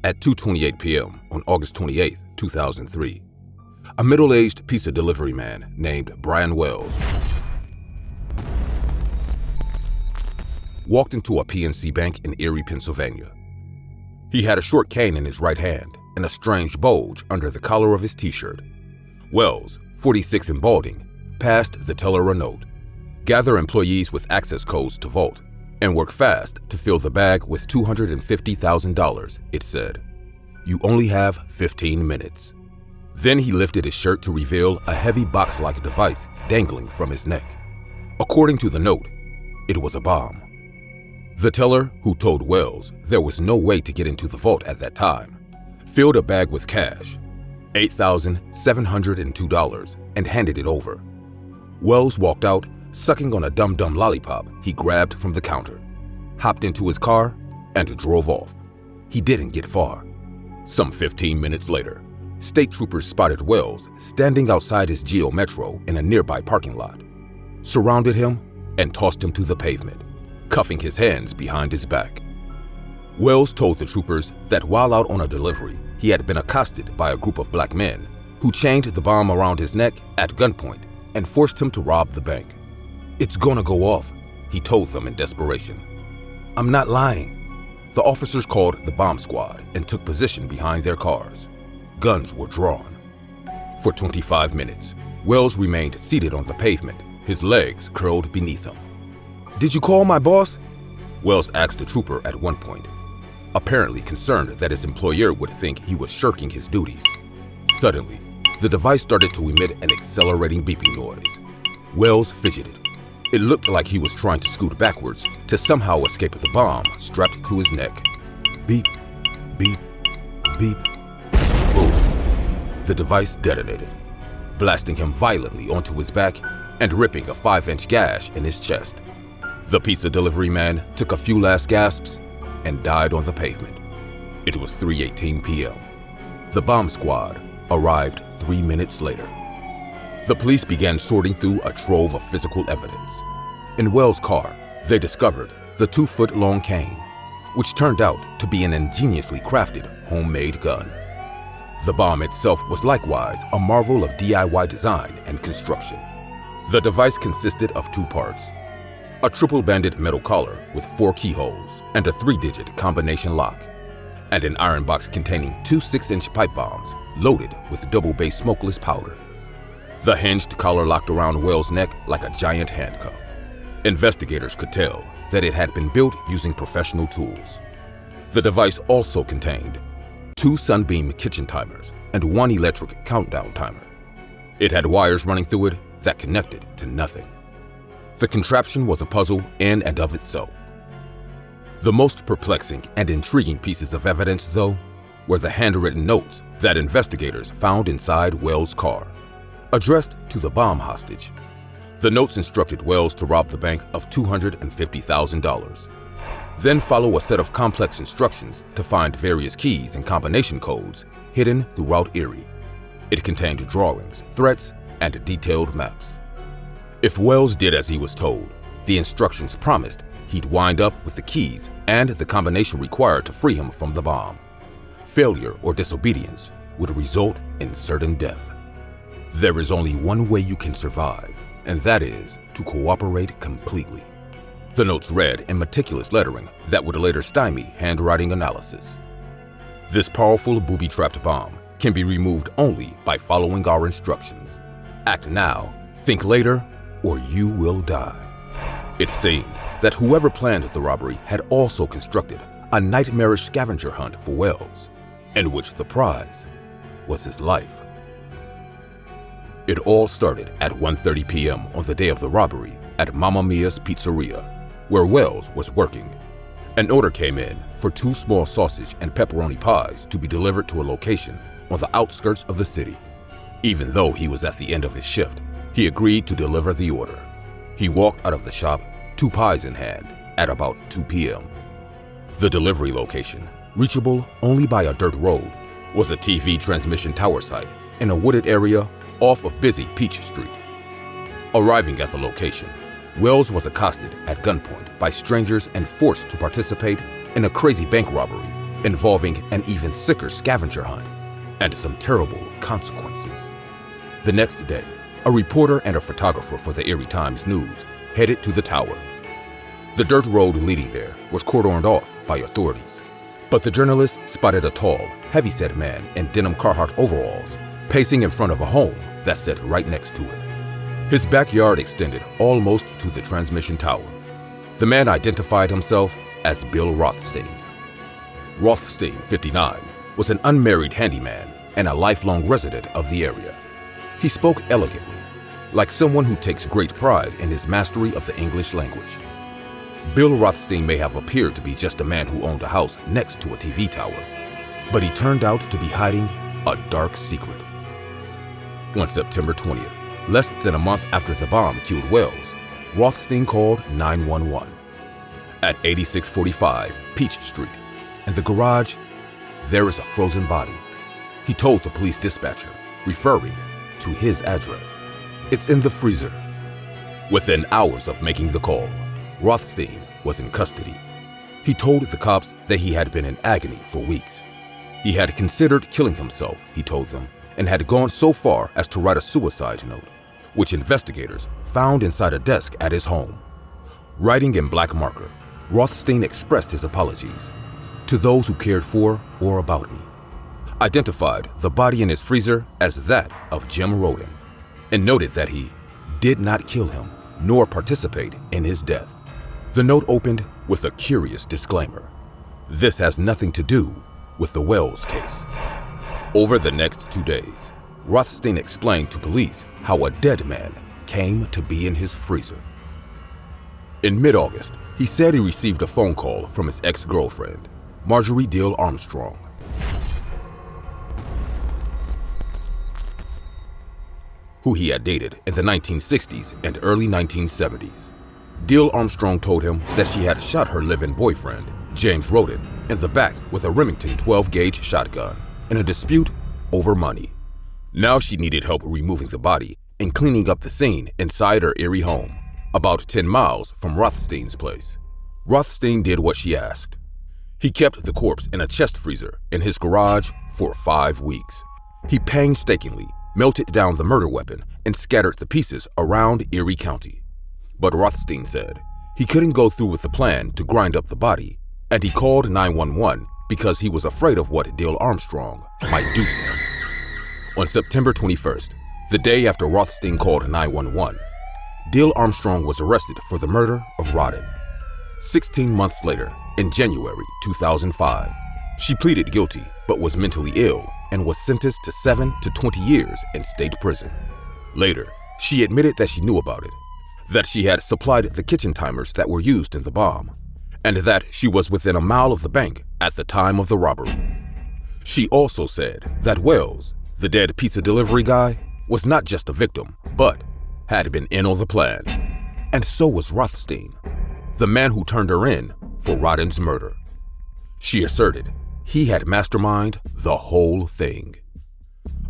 At 2:28 p.m. on August 28, 2003, a middle-aged pizza delivery man named Brian Wells walked into a PNC bank in Erie, Pennsylvania. He had a short cane in his right hand and a strange bulge under the collar of his t-shirt. Wells, 46 and balding, passed the teller a note. Gather employees with access codes to vault and work fast to fill the bag with $250,000, it said. You only have 15 minutes. Then he lifted his shirt to reveal a heavy box-like device dangling from his neck. According to the note, it was a bomb. The teller, who told Wells there was no way to get into the vault at that time, filled a bag with cash, $8,702, and handed it over. Wells walked out, sucking on a dum-dum lollipop he grabbed from the counter, hopped into his car, and drove off. He didn't get far. Some 15 minutes later, state troopers spotted Wells standing outside his Geo Metro in a nearby parking lot, surrounded him, and tossed him to the pavement, cuffing his hands behind his back. Wells told the troopers that while out on a delivery, he had been accosted by a group of black men who chained the bomb around his neck at gunpoint and forced him to rob the bank. It's gonna go off, he told them in desperation. I'm not lying. The officers called the bomb squad and took position behind their cars. Guns were drawn. For 25 minutes, Wells remained seated on the pavement, his legs curled beneath him. Did you call my boss? Wells asked the trooper at one point, apparently concerned that his employer would think he was shirking his duties. Suddenly, the device started to emit an accelerating beeping noise. Wells fidgeted. It looked like he was trying to scoot backwards to somehow escape the bomb strapped to his neck. Beep, beep, beep. Boom. The device detonated, blasting him violently onto his back and ripping a 5-inch gash in his chest. The pizza delivery man took a few last gasps and died on the pavement. It was 3:18 p.m. The bomb squad arrived 3 minutes later. The police began sorting through a trove of physical evidence. In Wells' car, they discovered the 2-foot-long cane, which turned out to be an ingeniously crafted homemade gun. The bomb itself was likewise a marvel of DIY design and construction. The device consisted of 2 parts: a triple-banded metal collar with 4 keyholes and a 3-digit combination lock, and an iron box containing 2 6-inch pipe bombs loaded with double-base smokeless powder. The hinged collar locked around Wells' neck like a giant handcuff. Investigators could tell that it had been built using professional tools. The device also contained 2 Sunbeam kitchen timers and 1 electric countdown timer. It had wires running through it that connected to nothing. The contraption was a puzzle in and of itself. The most perplexing and intriguing pieces of evidence, though, were the handwritten notes that investigators found inside Wells' car, addressed to the bomb hostage. The notes instructed Wells to rob the bank of $250,000, then follow a set of complex instructions to find various keys and combination codes hidden throughout Erie. It contained drawings, threats, and detailed maps. If Wells did as he was told, the instructions promised he'd wind up with the keys and the combination required to free him from the bomb. Failure or disobedience would result in certain death. There is only one way you can survive, and that is to cooperate completely. The notes read in meticulous lettering that would later stymie handwriting analysis. This powerful booby-trapped bomb can be removed only by following our instructions. Act now, think later, or you will die. It seemed that whoever planned the robbery had also constructed a nightmarish scavenger hunt for Wells, in which the prize was his life. It all started at 1:30 p.m. on the day of the robbery at Mamma Mia's Pizzeria, where Wells was working. An order came in for 2 small sausage and pepperoni pies to be delivered to a location on the outskirts of the city. Even though he was at the end of his shift, he agreed to deliver the order. He walked out of the shop, 2 pies in hand, at about 2 p.m. The delivery location, reachable only by a dirt road, was a TV transmission tower site in a wooded area off of busy Peach Street. Arriving at the location, Wells was accosted at gunpoint by strangers and forced to participate in a crazy bank robbery involving an even sicker scavenger hunt and some terrible consequences. The next day, a reporter and a photographer for the Erie Times News headed to the tower. The dirt road leading there was cordoned off by authorities, but the journalists spotted a tall, heavy-set man in denim Carhartt overalls pacing in front of a home that sat right next to it. His backyard extended almost to the transmission tower. The man identified himself as Bill Rothstein. Rothstein, 59, was an unmarried handyman and a lifelong resident of the area. He spoke elegantly, like someone who takes great pride in his mastery of the English language. Bill Rothstein may have appeared to be just a man who owned a house next to a TV tower, but he turned out to be hiding a dark secret. On September 20th, less than a month after the bomb killed Wells, Rothstein called 911. At 8645 Peach Street, in the garage, there is a frozen body. He told the police dispatcher, referring to his address. It's in the freezer. Within hours of making the call, Rothstein was in custody. He told the cops that he had been in agony for weeks. He had considered killing himself, he told them, and had gone so far as to write a suicide note, which investigators found inside a desk at his home. Writing in black marker, Rothstein expressed his apologies to those who cared for or about me, identified the body in his freezer as that of Jim Roden, and noted that he did not kill him nor participate in his death. The note opened with a curious disclaimer. This has nothing to do with the Wells case. Over the next 2 days, Rothstein explained to police how a dead man came to be in his freezer. In mid-August, he said he received a phone call from his ex-girlfriend, Marjorie Dill Armstrong. Who he had dated in the 1960s and early 1970s. Dill Armstrong told him that she had shot her live-in boyfriend, James Roden, in the back with a Remington 12-gauge shotgun in a dispute over money. Now she needed help removing the body and cleaning up the scene inside her Erie home, about 10 miles from Rothstein's place. Rothstein did what she asked. He kept the corpse in a chest freezer in his garage for 5 weeks. He painstakingly melted down the murder weapon and scattered the pieces around Erie County. But Rothstein said he couldn't go through with the plan to grind up the body, and he called 911 because he was afraid of what Dill Armstrong might do to him. On September 21st, the day after Rothstein called 911, Dill Armstrong was arrested for the murder of Roden. 16 months later, in January 2005, she pleaded guilty but was mentally ill and was sentenced to 7 to 20 years in state prison. Later, she admitted that she knew about it, that she had supplied the kitchen timers that were used in the bomb, and that she was within a mile of the bank at the time of the robbery. She also said that Wells, the dead pizza delivery guy, was not just a victim, but had been in on the plan. And so was Rothstein, the man who turned her in for Roden's murder. She asserted he had masterminded the whole thing.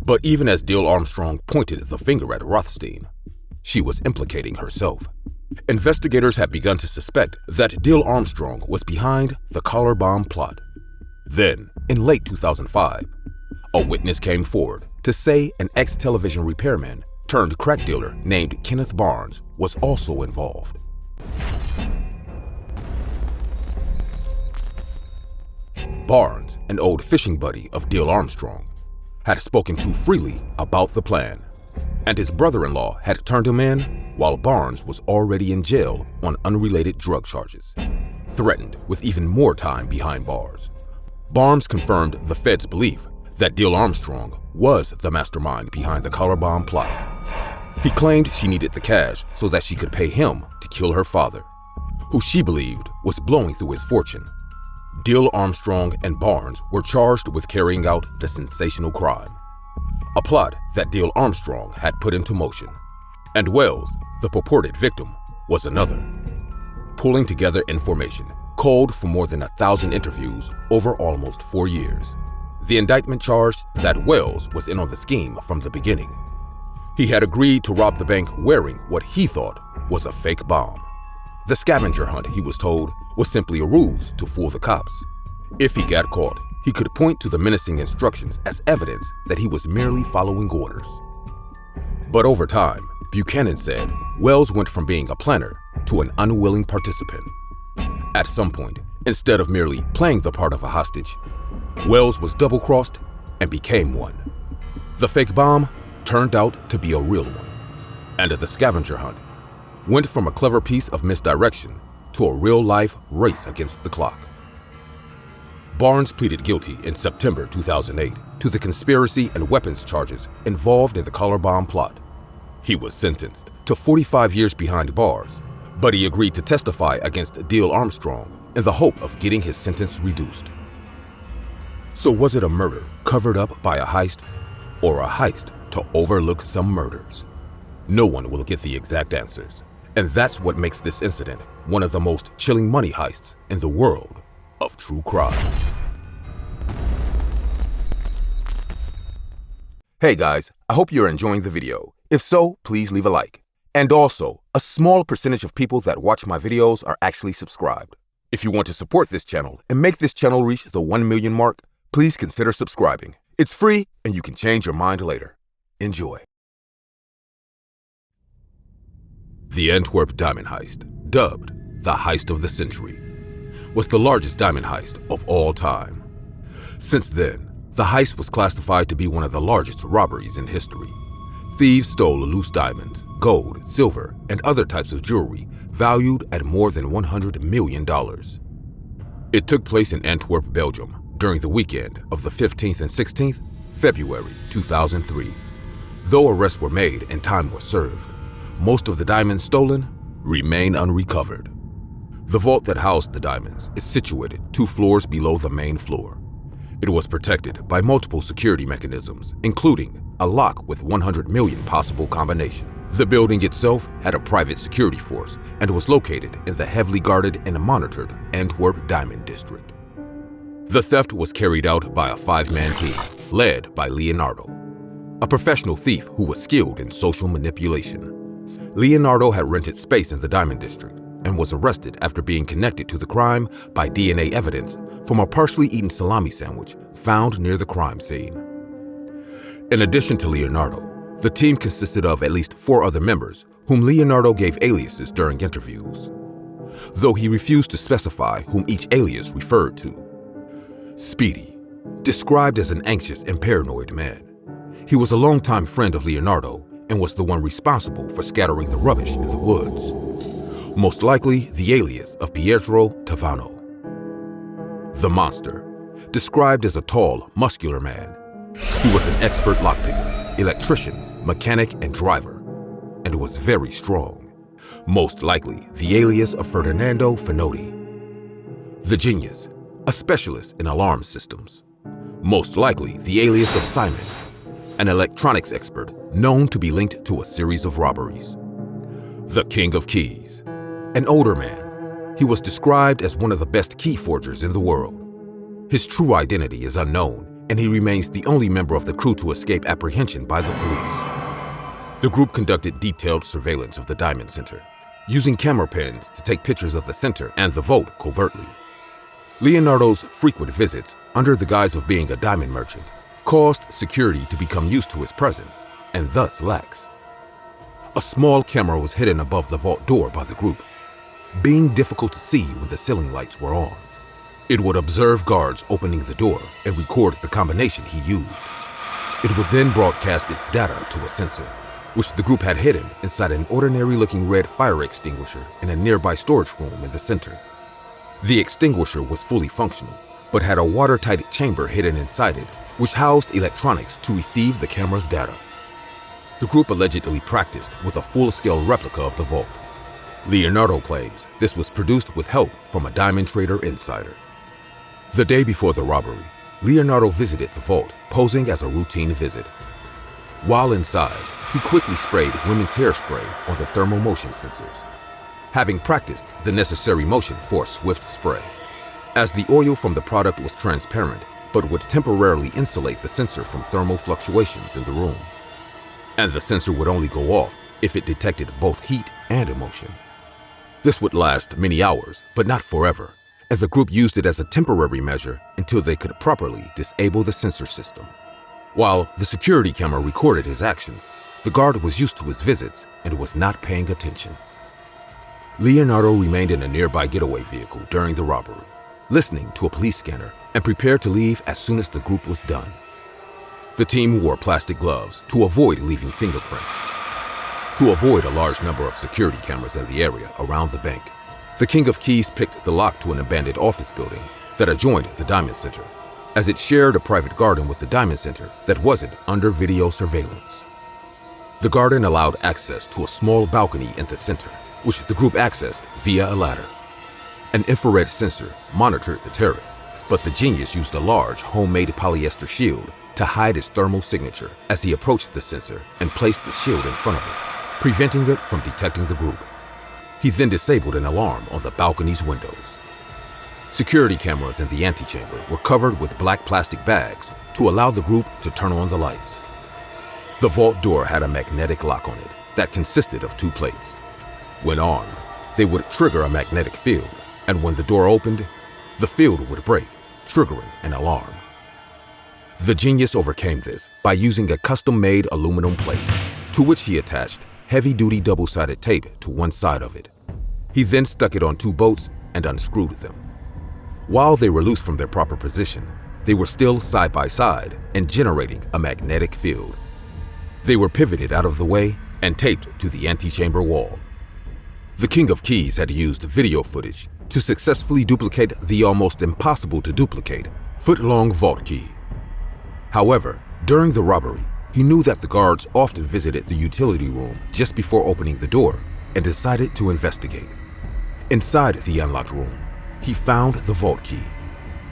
But even as Dill Armstrong pointed the finger at Rothstein, she was implicating herself. Investigators had begun to suspect that Dill Armstrong was behind the Collar Bomb plot. Then, in late 2005, a witness came forward to say an ex-television repairman turned crack dealer named Kenneth Barnes was also involved. Barnes, an old fishing buddy of Dill Armstrong, had spoken too freely about the plan, and his brother-in-law had turned him in while Barnes was already in jail on unrelated drug charges, threatened with even more time behind bars. Barnes confirmed the Fed's belief that Dill Armstrong was the mastermind behind the Collar Bomb plot. He claimed she needed the cash so that she could pay him to kill her father, who she believed was blowing through his fortune. Dill Armstrong and Barnes were charged with carrying out the sensational crime, a plot that Dill Armstrong had put into motion, and Wells, the purported victim, was another. Pulling together information culled from more than 1,000 interviews over almost 4 years, the indictment charged that Wells was in on the scheme from the beginning. He had agreed to rob the bank wearing what he thought was a fake bomb. The scavenger hunt, he was told, was simply a ruse to fool the cops. If he got caught, he could point to the menacing instructions as evidence that he was merely following orders. But over time, Buchanan said Wells went from being a planner to an unwilling participant. At some point, instead of merely playing the part of a hostage, Wells was double-crossed and became one. The fake bomb turned out to be a real one, and the scavenger hunt went from a clever piece of misdirection to a real-life race against the clock. Barnes pleaded guilty in September 2008 to the conspiracy and weapons charges involved in the Collar Bomb plot. He was sentenced to 45 years behind bars, but he agreed to testify against Dale Armstrong in the hope of getting his sentence reduced. So was it a murder covered up by a heist, or a heist to overlook some murders? No one will get the exact answers, and that's what makes this incident one of the most chilling money heists in the world of true crime. Hey guys, I hope you're enjoying the video. If so, please leave a like. And also, a small percentage of people that watch my videos are actually subscribed. If you want to support this channel and make this channel reach the 1 million mark, please consider subscribing. It's free and you can change your mind later. Enjoy. The Antwerp diamond heist, dubbed the heist of the century, was the largest diamond heist of all time. Since then, the heist was classified to be one of the largest robberies in history. Thieves stole loose diamonds, gold, silver, and other types of jewelry valued at more than $100 million. It took place in Antwerp, Belgium, during the weekend of the 15th and 16th February 2003. Though arrests were made and time was served, most of the diamonds stolen remain unrecovered. The vault that housed the diamonds is situated 2 floors below the main floor. It was protected by multiple security mechanisms, including a lock with 100 million possible combinations. The building itself had a private security force and was located in the heavily guarded and monitored Antwerp Diamond District. The theft was carried out by a 5-man team, led by Leonardo, a professional thief who was skilled in social manipulation. Leonardo had rented space in the Diamond District and was arrested after being connected to the crime by DNA evidence from a partially eaten salami sandwich found near the crime scene. In addition to Leonardo, the team consisted of at least 4 other members whom Leonardo gave aliases during interviews, though he refused to specify whom each alias referred to. Speedy, described as an anxious and paranoid man. He was a longtime friend of Leonardo and was the one responsible for scattering the rubbish in the woods. Most likely the alias of Pietro Tavano. The Monster, described as a tall, muscular man. He was an expert lockpicker, electrician, mechanic, and driver, and was very strong. Most likely the alias of Ferdinando Finotti. The Genius, a specialist in alarm systems. Most likely the alias of Simon, an electronics expert known to be linked to a series of robberies. The King of Keys, an older man. He was described as one of the best key forgers in the world. His true identity is unknown, and he remains the only member of the crew to escape apprehension by the police. The group conducted detailed surveillance of the Diamond Center, using camera pens to take pictures of the center and the vault covertly. Leonardo's frequent visits, under the guise of being a diamond merchant, caused security to become used to his presence, and thus lax. A small camera was hidden above the vault door by the group, being difficult to see when the ceiling lights were on. It would observe guards opening the door and record the combination he used. It would then broadcast its data to a sensor, which the group had hidden inside an ordinary-looking red fire extinguisher in a nearby storage room in the center. The extinguisher was fully functional, but had a watertight chamber hidden inside it, which housed electronics to receive the camera's data. The group allegedly practiced with a full-scale replica of the vault. Leonardo claims this was produced with help from a diamond trader insider. The day before the robbery, Leonardo visited the vault, posing as a routine visit. While inside, he quickly sprayed women's hairspray on the thermal motion sensors, having practiced the necessary motion for a swift spray, as the oil from the product was transparent but would temporarily insulate the sensor from thermal fluctuations in the room. And the sensor would only go off if it detected both heat and emotion. This would last many hours, but not forever, and the group used it as a temporary measure until they could properly disable the sensor system. While the security camera recorded his actions, the guard was used to his visits and was not paying attention. Leonardo remained in a nearby getaway vehicle during the robbery, listening to a police scanner and prepared to leave as soon as the group was done. The team wore plastic gloves to avoid leaving fingerprints. To avoid a large number of security cameras in the area around the bank, the King of Keys picked the lock to an abandoned office building that adjoined the Diamond Center, as it shared a private garden with the Diamond Center that wasn't under video surveillance. The garden allowed access to a small balcony in the center, which the group accessed via a ladder. An infrared sensor monitored the terrace, but the genius used a large homemade polyester shield to hide his thermal signature as he approached the sensor and placed the shield in front of it, preventing it from detecting the group. He then disabled an alarm on the balcony's windows. Security cameras in the antechamber were covered with black plastic bags to allow the group to turn on the lights. The vault door had a magnetic lock on it that consisted of 2 plates. When armed, they would trigger a magnetic field, and when the door opened, the field would break, triggering an alarm. The genius overcame this by using a custom-made aluminum plate, to which he attached heavy-duty double-sided tape to one side of it. He then stuck it on 2 bolts and unscrewed them. While they were loose from their proper position, they were still side by side and generating a magnetic field. They were pivoted out of the way and taped to the antechamber wall. The King of Keys had used video footage to successfully duplicate the almost impossible to duplicate foot-long vault key. However, during the robbery, he knew that the guards often visited the utility room just before opening the door and decided to investigate. Inside the unlocked room, he found the vault key.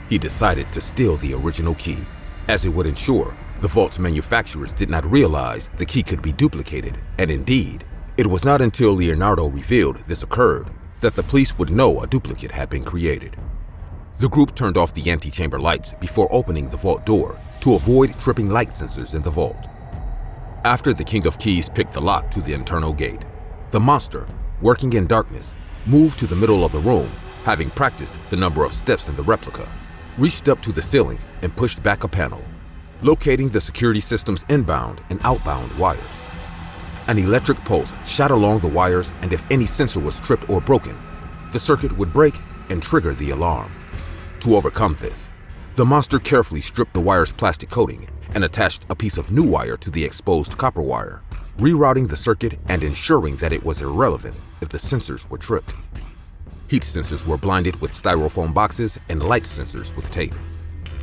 He decided to steal the original key, as it would ensure the vault's manufacturers did not realize the key could be duplicated, and indeed, it was not until Leonardo revealed this occurred that the police would know a duplicate had been created. The group turned off the antechamber lights before opening the vault door to avoid tripping light sensors in the vault. After the King of Keys picked the lock to the internal gate, the monster, working in darkness, moved to the middle of the room, having practiced the number of steps in the replica, reached up to the ceiling and pushed back a panel, locating the security system's inbound and outbound wires. An electric pulse shot along the wires, and if any sensor was tripped or broken, the circuit would break and trigger the alarm. To overcome this, the monster carefully stripped the wire's plastic coating and attached a piece of new wire to the exposed copper wire, rerouting the circuit and ensuring that it was irrelevant if the sensors were tripped. Heat sensors were blinded with styrofoam boxes and light sensors with tape.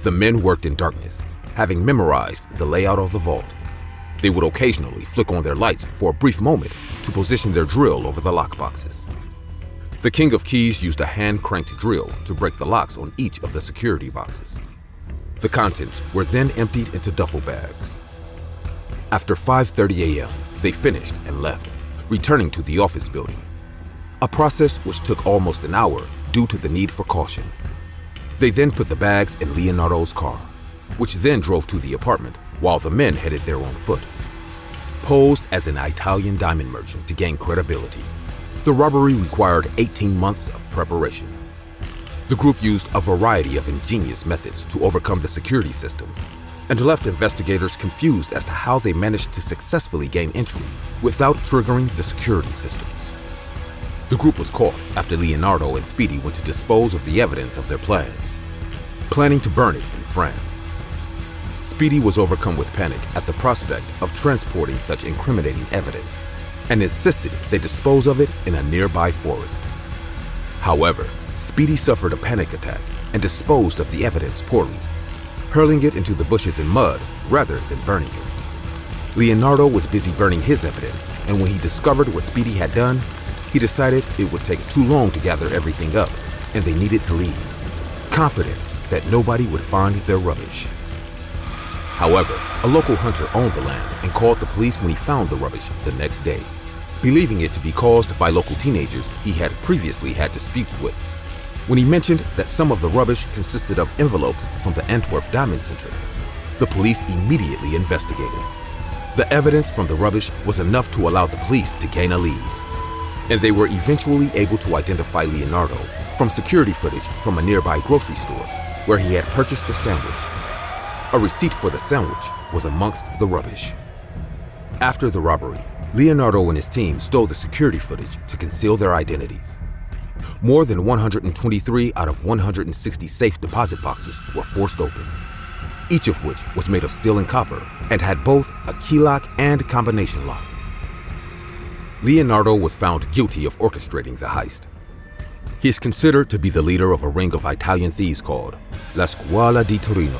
The men worked in darkness, having memorized the layout of the vault. They would occasionally flick on their lights for a brief moment to position their drill over the lockboxes. The King of Keys used a hand-cranked drill to break the locks on each of the security boxes. The contents were then emptied into duffel bags. After 5:30 a.m., they finished and left, returning to the office building, a process which took almost an hour due to the need for caution. They then put the bags in Leonardo's car, which then drove to the apartment while the men headed there on foot. Posed as an Italian diamond merchant to gain credibility, the robbery required 18 months of preparation. The group used a variety of ingenious methods to overcome the security systems and left investigators confused as to how they managed to successfully gain entry without triggering the security systems. The group was caught after Leonardo and Speedy went to dispose of the evidence of their plans, planning to burn it in France. Speedy was overcome with panic at the prospect of transporting such incriminating evidence and insisted they dispose of it in a nearby forest. However, Speedy suffered a panic attack and disposed of the evidence poorly, hurling it into the bushes and mud rather than burning it. Leonardo was busy burning his evidence, and when he discovered what Speedy had done, he decided it would take too long to gather everything up and they needed to leave, confident that nobody would find their rubbish. However, a local hunter owned the land and called the police when he found the rubbish the next day, believing it to be caused by local teenagers he had previously had disputes with. When he mentioned that some of the rubbish consisted of envelopes from the Antwerp Diamond Center, the police immediately investigated. The evidence from the rubbish was enough to allow the police to gain a lead, and they were eventually able to identify Leonardo from security footage from a nearby grocery store where he had purchased a sandwich. A receipt for the sandwich was amongst the rubbish. After the robbery, Leonardo and his team stole the security footage to conceal their identities. More than 123 out of 160 safe deposit boxes were forced open, each of which was made of steel and copper and had both a key lock and combination lock. Leonardo was found guilty of orchestrating the heist. He is considered to be the leader of a ring of Italian thieves called La Scuola di Torino,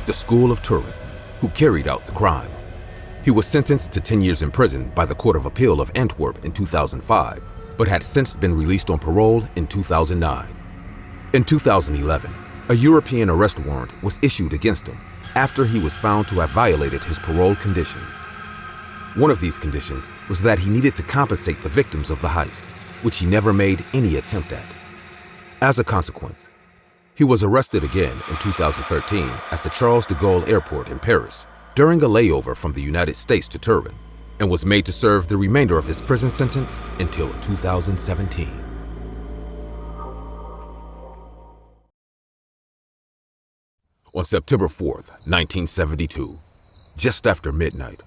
the School of Turin, who carried out the crime. He was sentenced to 10 years in prison by the Court of Appeal of Antwerp in 2005, but had since been released on parole in 2009. In 2011, a European arrest warrant was issued against him after he was found to have violated his parole conditions. One of these conditions was that he needed to compensate the victims of the heist, which he never made any attempt at. As a consequence, he was arrested again in 2013 at the Charles de Gaulle Airport in Paris during a layover from the United States to Turin, and was made to serve the remainder of his prison sentence until 2017. On September 4th, 1972, just after midnight,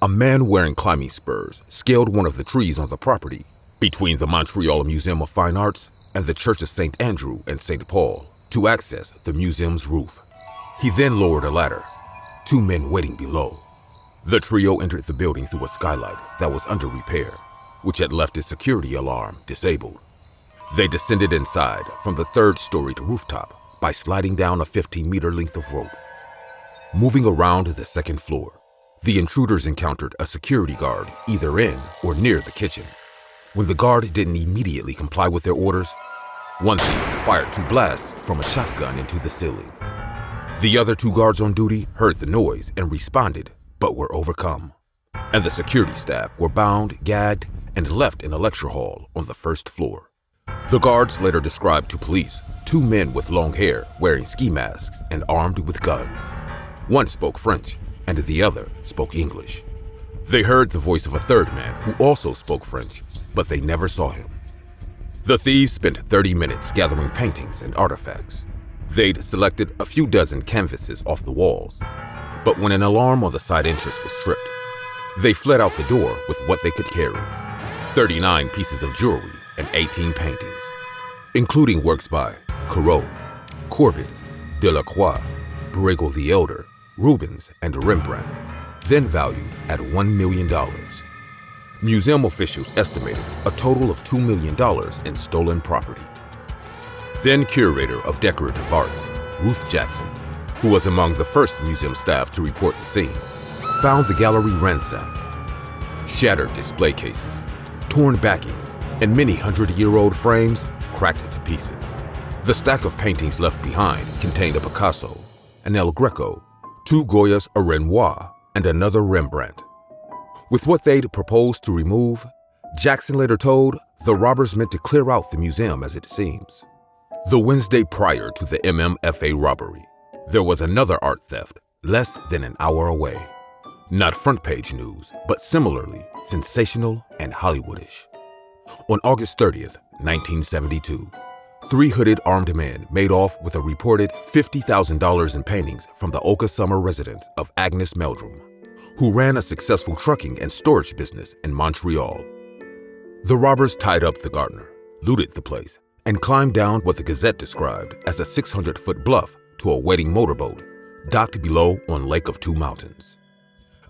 a man wearing climbing spurs scaled one of the trees on the property between the Montreal Museum of Fine Arts and the Church of St. Andrew and St. Paul to access the museum's roof. He then lowered a ladder, two men waiting below. The trio entered the building through a skylight that was under repair, which had left its security alarm disabled. They descended inside from the third-story rooftop by sliding down a 15-meter length of rope. Moving around the second floor, the intruders encountered a security guard either in or near the kitchen. When the guard didn't immediately comply with their orders, one thief fired 2 blasts from a shotgun into the ceiling. The other 2 guards on duty heard the noise and responded, but were overcome, and the security staff were bound, gagged, and left in a lecture hall on the first floor. The guards later described to police 2 men with long hair wearing ski masks and armed with guns. One spoke French, and the other spoke English. They heard the voice of a third man who also spoke French, but they never saw him. The thieves spent 30 minutes gathering paintings and artifacts. They'd selected a few dozen canvases off the walls, but when an alarm on the side entrance was tripped, they fled out the door with what they could carry: 39 pieces of jewelry and 18 paintings, including works by Corot, Courbet, Delacroix, Bruegel the Elder, Rubens, and Rembrandt, then valued at $1 million. Museum officials estimated a total of $2 million in stolen property. Then curator of decorative arts, Ruth Jackson, who was among the first museum staff to report the scene, found the gallery ransacked. Shattered display cases, torn backings, and many 100-year-old frames cracked to pieces. The stack of paintings left behind contained a Picasso, an El Greco, 2 Goyas, a Renoir, and another Rembrandt. With what they'd proposed to remove, Jackson later told, the robbers meant to clear out the museum as it seems. The Wednesday prior to the MMFA robbery, there was another art theft less than an hour away. Not front-page news, but similarly sensational and Hollywoodish. On August 30th, 1972, 3 hooded armed men made off with a reported $50,000 in paintings from the Oka Summer residence of Agnes Meldrum, who ran a successful trucking and storage business in Montreal. The robbers tied up the gardener, looted the place, and climbed down what the Gazette described as a 600-foot bluff to a waiting motorboat docked below on Lake of Two Mountains.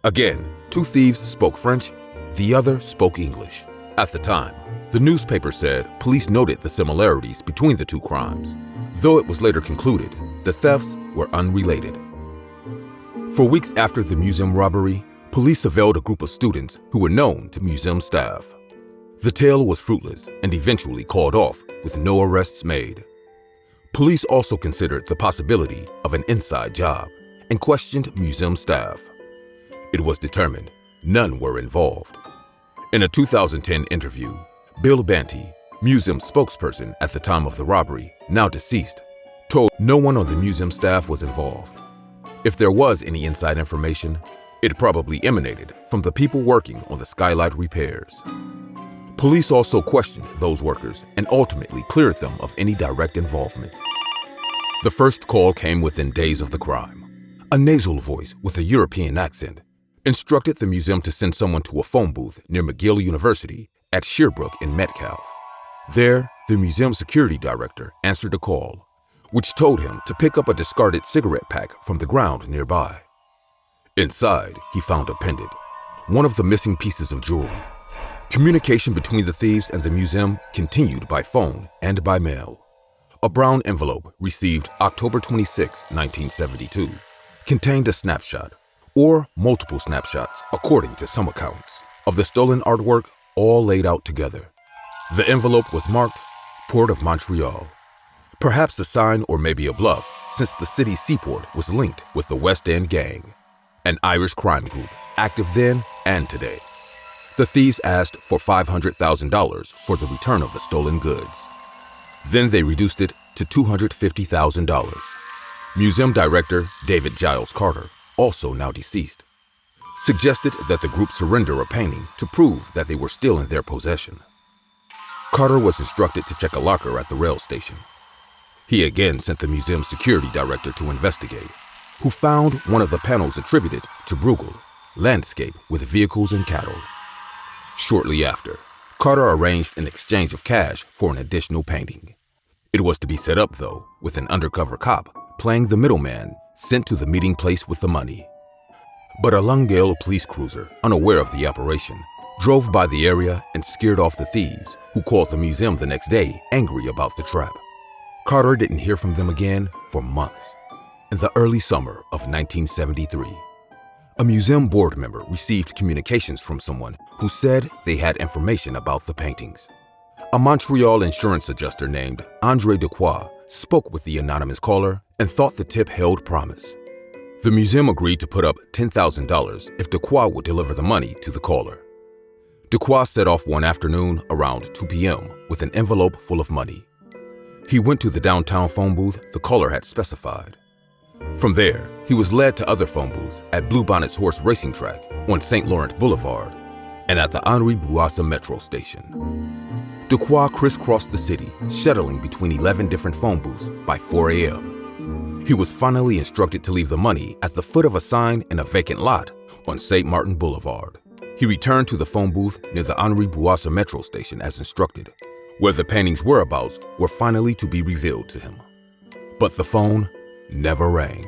Again, 2 thieves spoke French, the other spoke English. At the time, the newspaper said police noted the similarities between the 2 crimes, though it was later concluded the thefts were unrelated. For weeks after the museum robbery, police surveilled a group of students who were known to museum staff. The tale was fruitless and eventually called off with no arrests made. Police also considered the possibility of an inside job and questioned museum staff. It was determined none were involved. In a 2010 interview, Bill Banty, museum spokesperson at the time of the robbery, now deceased, told no one on the museum staff was involved. If there was any inside information, it probably emanated from the people working on the skylight repairs. Police also questioned those workers and ultimately cleared them of any direct involvement. The first call came within days of the crime. A nasal voice with a European accent instructed the museum to send someone to a phone booth near McGill University at Sherbrooke in Metcalfe. There, the museum security director answered a call, which told him to pick up a discarded cigarette pack from the ground nearby. Inside, he found a pendant, one of the missing pieces of jewelry. Communication between the thieves and the museum continued by phone and by mail. A brown envelope received October 26, 1972, contained a snapshot, or multiple snapshots, according to some accounts, of the stolen artwork all laid out together. The envelope was marked Port of Montreal, perhaps a sign or maybe a bluff, since the city's seaport was linked with the West End Gang, an Irish crime group active then and today. The thieves asked for $500,000 for the return of the stolen goods. Then they reduced it to $250,000. Museum director David Giles Carter, also now deceased, suggested that the group surrender a painting to prove that they were still in their possession. Carter was instructed to check a locker at the rail station. He again sent the museum security director to investigate, who found one of the panels attributed to Bruegel, landscape with vehicles and cattle. Shortly after, Carter arranged an exchange of cash for an additional painting. It was to be set up, though, with an undercover cop playing the middleman sent to the meeting place with the money. But a Langale police cruiser, unaware of the operation, drove by the area and scared off the thieves, who called the museum the next day angry about the trap. Carter didn't hear from them again for months. In the early summer of 1973, a museum board member received communications from someone who said they had information about the paintings. A Montreal insurance adjuster named André Dequoy spoke with the anonymous caller and thought the tip held promise. The museum agreed to put up $10,000 if Dequoy would deliver the money to the caller. Dequoy set off one afternoon around 2 p.m. with an envelope full of money. He went to the downtown phone booth the caller had specified. From there, he was led to other phone booths at Bluebonnet's horse racing track on St. Laurent Boulevard and at the Henri Bourassa metro station. Dequoy crisscrossed the city, shuttling between 11 different phone booths by 4 a.m. He was finally instructed to leave the money at the foot of a sign in a vacant lot on St. Martin Boulevard. He returned to the phone booth near the Henri Bourassa metro station as instructed, where the painting's whereabouts were finally to be revealed to him. But the phone never rang.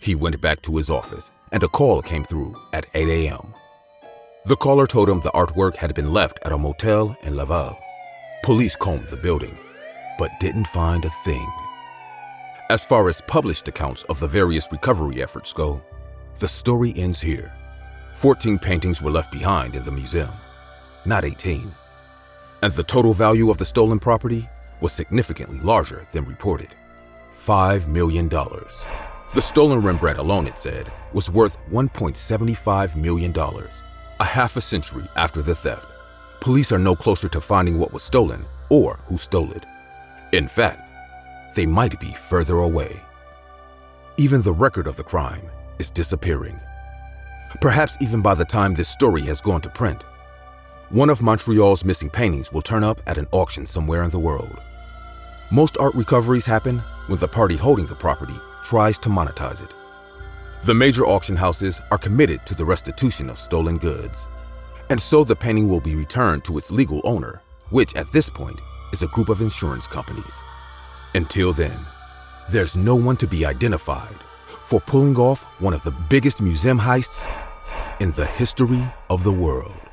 He went back to his office and a call came through at 8 a.m. The caller told him the artwork had been left at a motel in Laval. Police combed the building, but didn't find a thing. As far as published accounts of the various recovery efforts go, the story ends here. 14 paintings were left behind in the museum, not 18. And the total value of the stolen property was significantly larger than reported. $5 million. The stolen Rembrandt alone, it said, was worth $1.75 million. A half a century after the theft, police are no closer to finding what was stolen or who stole it. In fact, they might be further away. Even the record of the crime is disappearing. Perhaps even by the time this story has gone to print, one of Montreal's missing paintings will turn up at an auction somewhere in the world. Most art recoveries happen when the party holding the property tries to monetize it. The major auction houses are committed to the restitution of stolen goods, and so the painting will be returned to its legal owner, which at this point is a group of insurance companies. Until then, there's no one to be identified for pulling off one of the biggest museum heists in the history of the world.